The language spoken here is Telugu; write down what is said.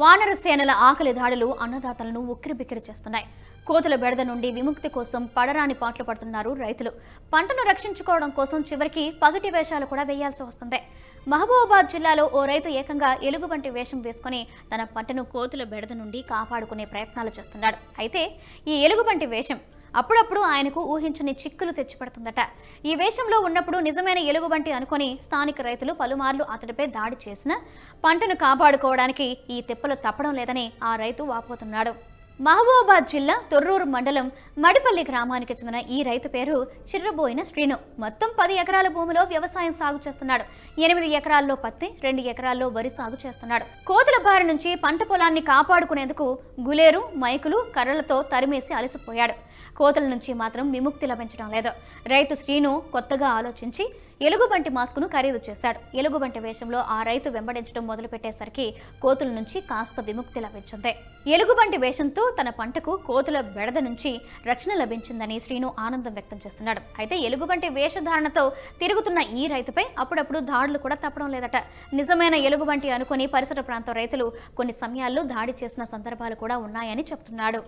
వానర సేనల ఆకలి దాడులు అన్నదాతలను ఉక్కిరిబిక్కిరి చేస్తున్నాయి. కోతుల బెడద నుండి విముక్తి కోసం పడరాని పాటలు పడుతున్నారు రైతులు. పంటను రక్షించుకోవడం కోసం చివరికి పగటి వేషాలు కూడా వేయాల్సి వస్తుంది. మహబూబాబాద్ జిల్లాలో ఓ రైతు ఏకంగా ఎలుగుబంటి వేషం వేసుకుని తన పంటను కోతుల బెడద నుండి కాపాడుకునే ప్రయత్నాలు చేస్తున్నాడు. అయితే ఈ ఎలుగుబంటి వేషం అప్పుడప్పుడు ఆయనకు ఊహించని చిక్కులు తెచ్చిపెడుతుందట. ఈ వేషంలో ఉన్నప్పుడు నిజమైన ఎలుగుబంటి అనుకుని స్థానిక రైతులు పలుమార్లు అతడిపై దాడి చేసినా పంటను కాపాడుకోవడానికి ఈ తిప్పలు తప్పడం లేదని ఆ రైతు వాపోతున్నాడు. మహబూబాబాద్ జిల్లా తొర్రూరు మండలం మడిపల్లి గ్రామానికి చెందిన ఈ రైతు పేరు చిర్రబోయిన శ్రీను. మొత్తం 10 ఎకరాల భూమిలో వ్యవసాయం సాగు చేస్తున్నాడు. 8 ఎకరాల్లో పత్తి, 2 ఎకరాల్లో వరి సాగు చేస్తున్నాడు. కోతుల బారి నుంచి పంట పొలాన్ని కాపాడుకునేందుకు గులేరు, మైకులు, కర్రలతో తరిమేసి అలసిపోయాడు. కోతుల నుంచి మాత్రం విముక్తి లభించడం లేదు. రైతు శ్రీను కొత్తగా ఆలోచించి ఎలుగుబంటి మాస్కును ఖరీదు చేశాడు. ఎలుగుబంటి వేషంలో ఆ రైతు వెంబడించడం మొదలుపెట్టేసరికి కోతుల నుంచి కాస్త విముక్తి లభించింది. ఎలుగుబంటి వేషంతో తన పంటకు కోతుల బెడద నుంచి రక్షణ లభించిందని శ్రీను ఆనందం వ్యక్తం చేస్తున్నాడు. అయితే ఎలుగుబంటి వేషధారణతో తిరుగుతున్న ఈ రైతుపై అప్పుడప్పుడు దాడులు కూడా తప్పడం లేదట. నిజమైన ఎలుగుబంటి అనుకుని పరిసర ప్రాంత రైతులు కొన్ని సమయాల్లో దాడి చేసిన సందర్భాలు కూడా ఉన్నాయని చెబుతున్నాడు.